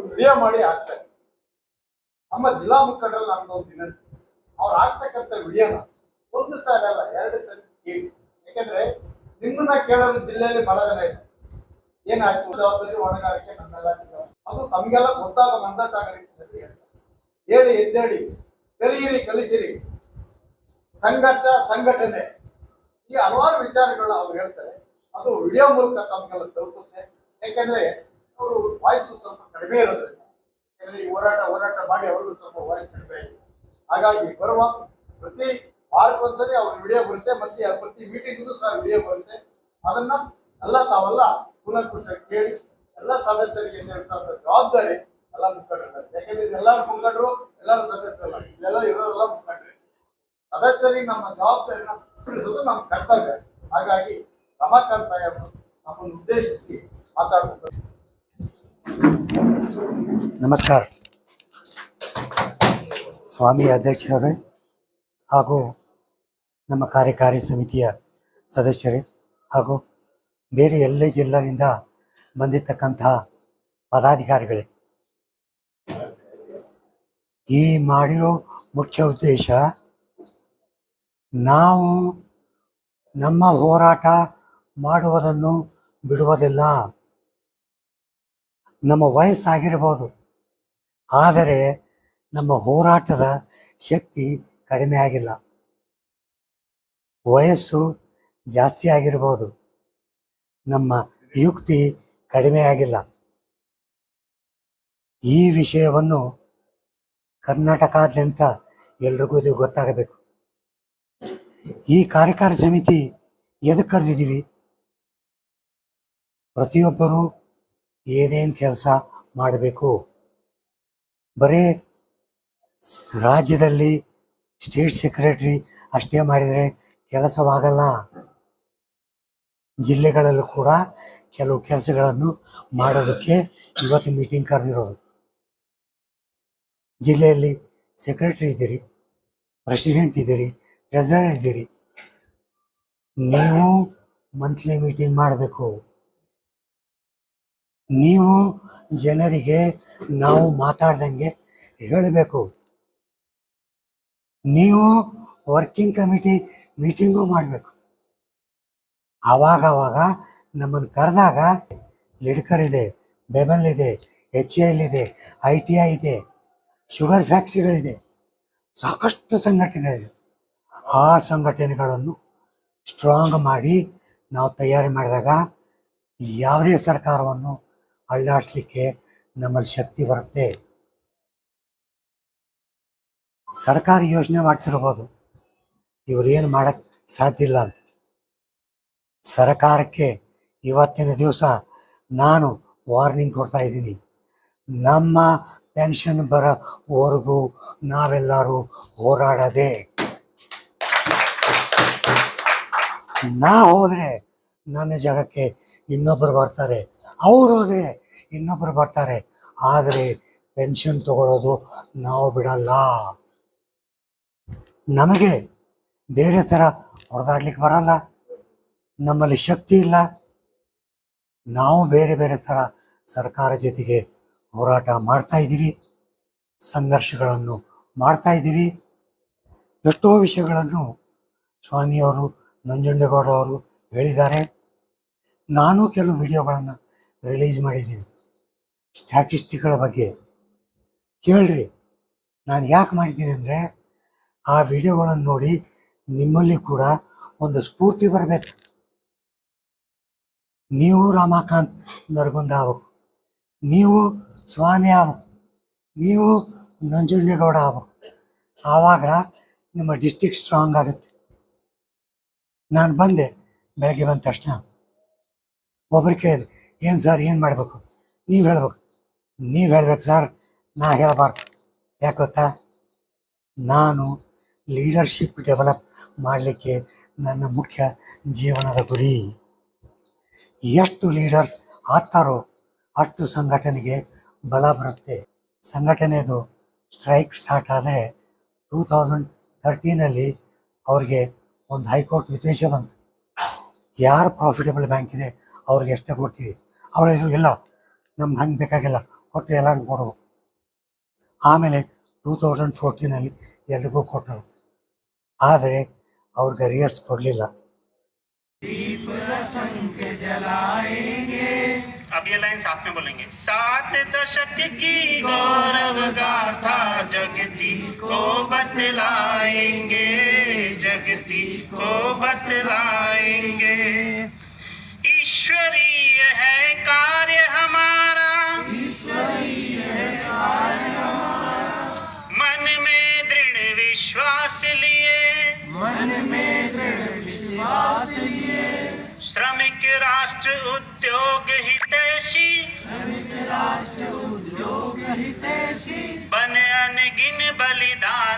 ಒಂದು ವಿಡಿಯೋ ಮಾಡಿ ಹಾಕ್ತಾರೆ. ನಮ್ಮ ಜಿಲ್ಲಾ ಮುಖಂಡರಲ್ಲಿ ನಮ್ದೊಂದು ವಿನಂತಿ, ಅವ್ರು ಹಾಕ್ತಕ್ಕಂಥ ವಿಡಿಯೋನ ಒಂದು ಸಾರಿ ಅಲ್ಲ 2 ಸರಿ ಕೇಳಿ. ಯಾಕಂದ್ರೆ ನಿಮ್ಮನ್ನ ಕೇಳೋದು ಜಿಲ್ಲೆಯಲ್ಲಿ ಬಹಳ ಜನ ಇದೆ. ಏನಾಯ್ತು ಜವಾಬ್ದಾರಿ ಹೊಣೆಗಾರಿಕೆ ನಮ್ಮೆಲ್ಲ ಅದು ತಮಗೆಲ್ಲ ಗೊತ್ತಾಗ ಮಂದಟ್ಟಾಗ ರೀತಿಯಲ್ಲಿ ಹೇಳಿ ಎದ್ದೇಳಿ ಕಲಿಯಿರಿ, ಕಲಿಸಿರಿ, ಸಂಘರ್ಷ ಸಂಘಟನೆ ಈ ಹಲವಾರು ವಿಚಾರಗಳನ್ನ ಅವ್ರು ಹೇಳ್ತಾರೆ. ಅದು ವಿಡಿಯೋ ಮೂಲಕ ತಮಗೆಲ್ಲ ತಲುಪುತ್ತೆ. ಯಾಕೆಂದ್ರೆ ಅವರು ವಾಯ್ಸ್ ಸ್ವಲ್ಪ ಕಡಿಮೆ ಇರೋದ್ರಿಂದ, ಯಾಕಂದ್ರೆ ಈ ಹೋರಾಟ ಮಾಡಿ ಅವ್ರಿಗೂ ಸ್ವಲ್ಪ ವಾಯ್ಸ್ ಕಡಿಮೆ ಇದೆ. ಹಾಗಾಗಿ ಬರುವ ಪ್ರತಿ ವಾರಕ್ಕೊಂದ್ಸರಿ ಅವ್ರ ವಿಡಿಯೋ ಬರುತ್ತೆ, ಮತ್ತೆ ಪ್ರತಿ ಮೀಟಿಂಗ್ಗೂ ಸಹ ವಿಡಿಯೋ ಬರುತ್ತೆ. ಅದನ್ನ ತಾವೆಲ್ಲ ಕೂಲಂಕುಷ ಕೇಳಿ ಎಲ್ಲ ಸದಸ್ಯರಿಗೆ ತಿಳಿಸುವಂತ ಜವಾಬ್ದಾರಿ ಎಲ್ಲ ಮುಖಂಡರು. ಯಾಕಂದ್ರೆ ಇದೆಲ್ಲರೂ ಮುಖಂಡರು, ಎಲ್ಲರೂ ಸದಸ್ಯರಲ್ಲ, ಇದೆಲ್ಲ ಇರೋರೆಲ್ಲ ಮುಖಂಡ್ರಿ. ಸದಸ್ಯರಿಗೆ ನಮ್ಮ ಜವಾಬ್ದಾರಿನ ತಿಳಿಸೋದು ನಮ್ಮ ಕರ್ತವ್ಯ. ಹಾಗಾಗಿ ರಮಾಕಾಂತ್ ಸಾಹೇಬರು ನಮ್ಮನ್ನು ಉದ್ದೇಶಿಸಿ ಮಾತಾಡ್ತಾರೆ. ನಮಸ್ಕಾರ ಸ್ವಾಮಿ ಅಧ್ಯಕ್ಷರೇ ಹಾಗೂ ನಮ್ಮ ಕಾರ್ಯಕಾರಿ ಸಮಿತಿಯ ಸದಸ್ಯರೇ ಹಾಗೂ ಬೇರೆ ಎಲ್ಲ ಜಿಲ್ಲೆಯಿಂದ ಬಂದಿರತಕ್ಕಂತಹ ಪದಾಧಿಕಾರಿಗಳೇ, ಈ ಮಾಡಿರೋ ಮುಖ್ಯ ಉದ್ದೇಶ ನಾವು ನಮ್ಮ ಹೋರಾಟ ಮಾಡುವುದನ್ನು ಬಿಡುವುದಿಲ್ಲ. ನಮ್ಮ ವಯಸ್ಸಾಗಿರ್ಬೋದು, ಆದರೆ ನಮ್ಮ ಹೋರಾಟದ ಶಕ್ತಿ ಕಡಿಮೆ ಆಗಿಲ್ಲ. ವಯಸ್ಸು ಜಾಸ್ತಿ ಆಗಿರ್ಬೋದು, ನಮ್ಮ ಯುಕ್ತಿ ಕಡಿಮೆ ಆಗಿಲ್ಲ. ಈ ವಿಷಯವನ್ನು ಕರ್ನಾಟಕಾದ್ಯಂತ ಎಲ್ರಿಗೂ ಇದು ಗೊತ್ತಾಗಬೇಕು. ಈ ಕಾರ್ಯಕಾರಿ ಸಮಿತಿ ಎದಕ್ಕೆ ಕರೆದಿದ್ದೀವಿ? ಪ್ರತಿಯೊಬ್ಬರೂ ಏನೇನು ಕೆಲಸ ಮಾಡಬೇಕು, ಬರೀ ರಾಜ್ಯದಲ್ಲಿ ಸ್ಟೇಟ್ ಸೆಕ್ರೆಟರಿ ಅಷ್ಟೇ ಮಾಡಿದರೆ ಕೆಲಸವಾಗಲ್ಲ. ಜಿಲ್ಲೆಗಳಲ್ಲೂ ಕೂಡ ಕೆಲವು ಕೆಲಸಗಳನ್ನು ಮಾಡೋದಕ್ಕೆ ಇವತ್ತು ಮೀಟಿಂಗ್ ಕರೆದಿರೋದು. ಜಿಲ್ಲೆಯಲ್ಲಿ ಸೆಕ್ರೆಟರಿ ಇದ್ದೀರಿ, ಪ್ರೆಸಿಡೆಂಟ್ ಇದ್ದೀರಿ, ಟ್ರೆಸರರ್ ಇದ್ದೀರಿ. ನೀವು ಮಂತ್ಲಿ ಮೀಟಿಂಗ್ ಮಾಡಬೇಕು. ನೀವು ಜನರಿಗೆ ನಾವು ಮಾತಾಡ್ದಂಗೆ ಹೇಳಬೇಕು. ನೀವು ವರ್ಕಿಂಗ್ ಕಮಿಟಿ ಮೀಟಿಂಗು ಮಾಡಬೇಕು. ಆವಾಗ ನಮ್ಮನ್ನು ಕರೆದಾಗ ಲಿಡ್ಕರ್ ಇದೆ, ಬೆಬಲ್ ಇದೆ, HAL ಇದೆ, ITI ಇದೆ, ಶುಗರ್ ಫ್ಯಾಕ್ಟ್ರಿಗಳಿದೆ, ಸಾಕಷ್ಟು ಸಂಘಟನೆಗಳಿದೆ. ಆ ಸಂಘಟನೆಗಳನ್ನು ಸ್ಟ್ರಾಂಗ್ ಮಾಡಿ ನಾವು ತಯಾರಿ ಮಾಡಿದಾಗ ಯಾವುದೇ ಸರ್ಕಾರವನ್ನು ಅಳ್ಳಾಡಿಸ್ಲಿಕ್ಕೆ ನಮ್ಮಲ್ಲಿ ಶಕ್ತಿ ಬರುತ್ತೆ. ಸರ್ಕಾರ ಯೋಚನೆ ಮಾಡ್ತಿರ್ಬೋದು ಇವ್ರು ಏನು ಮಾಡಕ್ಕೆ ಸಾಧ್ಯ ಇಲ್ಲ ಅಂತ. ಸರ್ಕಾರಕ್ಕೆ ಇವತ್ತಿನ ದಿವಸ ನಾನು ವಾರ್ನಿಂಗ್ ಕೊಡ್ತಾ ಇದ್ದೀನಿ. ನಮ್ಮ ಪೆನ್ಷನ್ ಬರೋವರೆಗೂ ನಾವೆಲ್ಲರೂ ಹೋರಾಡೋದೆ. ನಾ ಹೋದರೆ ನನ್ನ ಜಾಗಕ್ಕೆ ಇನ್ನೊಬ್ಬರು ಬರ್ತಾರೆ, ಅವ್ರು ಹೋದರೆ ಇನ್ನೊಬ್ಬರು ಬರ್ತಾರೆ. ಆದರೆ ಪೆನ್ಷನ್ ತಗೊಳ್ಳೋದು ನಾವು ಬಿಡಲ್ಲ. ನಮಗೆ ಬೇರೆ ಥರ ಹೊಡೆದಾಡ್ಲಿಕ್ಕೆ ಬರಲ್ಲ, ನಮ್ಮಲ್ಲಿ ಶಕ್ತಿ ಇಲ್ಲ. ನಾವು ಬೇರೆ ಬೇರೆ ಥರ ಸರ್ಕಾರ ಜೊತೆಗೆ ಹೋರಾಟ ಮಾಡ್ತಾ ಇದ್ದೀವಿ, ಸಂಘರ್ಷಗಳನ್ನು ಮಾಡ್ತಾ ಇದ್ದೀವಿ. ಎಷ್ಟೋ ವಿಷಯಗಳನ್ನು ಸ್ವಾಮಿಯವರು, ನಂಜುಂಡೇಗೌಡ ಅವರು ಹೇಳಿದ್ದಾರೆ. ನಾನು ಕೆಲವು ವಿಡಿಯೋಗಳನ್ನು ರಿಲೀಸ್ ಮಾಡಿದ್ದೀನಿ ಸ್ಟ್ಯಾಟಿಸ್ಟಿಕ್ಗಳ ಬಗ್ಗೆ. ಕೇಳ್ರಿ, ನಾನು ಯಾಕೆ ಮಾಡಿದ್ದೀನಿ ಅಂದರೆ ಆ ವಿಡಿಯೋಗಳನ್ನು ನೋಡಿ ನಿಮ್ಮಲ್ಲಿ ಕೂಡ ಒಂದು ಸ್ಫೂರ್ತಿ ಬರಬೇಕು. ನೀವು ರಮಾಕಾಂತ್ ನರಗುಂದ ಆಗ್ಬೇಕು, ನೀವು ಸ್ವಾಮಿ ಆಗ್ಬೇಕು, ನೀವು ನಂಜುಂಡೇಗೌಡ ಆಗ್ಬೇಕು. ಆವಾಗ ನಿಮ್ಮ ಡಿಸ್ಟಿಕ್ ಸ್ಟ್ರಾಂಗ್ ಆಗುತ್ತೆ. ನಾನು ಬಂದೆ, ಬೆಳಗ್ಗೆ ಬಂದ ತಕ್ಷಣ ಒಬ್ಬರು ಕೇಳಿ, ಏನು ಸರ್ ಏನು ಮಾಡಬೇಕು? ನೀವು ಹೇಳ್ಬೇಕು. ನೀವು ಹೇಳ್ಬೇಕು ಸರ್, ನಾ ಹೇಳಬಾರ್ದು. ಯಾಕೆ ಗೊತ್ತಾ? ನಾನು ಲೀಡರ್ಶಿಪ್ ಡೆವಲಪ್ ಮಾಡಲಿಕ್ಕೆ ನನ್ನ ಮುಖ್ಯ ಜೀವನದ ಗುರಿ. ಎಷ್ಟು ಲೀಡರ್ಸ್ ಆಗ್ತಾರೋ ಅಷ್ಟು ಸಂಘಟನೆಗೆ ಬಲ ಬರುತ್ತೆ. ಸಂಘಟನೆದು ಸ್ಟ್ರೈಕ್ ಸ್ಟಾರ್ಟ್ ಆದರೆ 2013 ಅವ್ರಿಗೆ ಒಂದು ಹೈಕೋರ್ಟ್ ವಿದೇಶ ಬಂತು. ಯಾರು ಪ್ರಾಫಿಟಬಲ್ ಬ್ಯಾಂಕ್ ಇದೆ ಅವ್ರಿಗೆ ಎಷ್ಟೇ ಕೊಡ್ತೀವಿ. ಅವಳು ಇಲ್ಲ, ನಮ್ಗೆ ಹಂಗೆ ಬೇಕಾಗಿಲ್ಲ, ಕೊಟ್ಟು ಎಲ್ಲರಿಗೂ ಕೊಡಬೇಕು. ಆಮೇಲೆ 2014 ಎಲ್ರಿಗೂ ಕೊಟ್ಟರು. ಆದರೆ ಅವ್ರಿಗೆ ಅರಿಯರ್ಸ್ ಕೊಡಲಿಲ್ಲ. अब ये लाइन साथ में बोलेंगे। 7 दशक की गौरव गाथा जगती को बतलाएंगे, जगती को बतलाएंगे। ईश्वरीय है कार्य हमारा, मन में दृढ़ विश्वास लिए, श्रमिक राष्ट्र उद्योग हितैषी, बन अनगिन बलिदान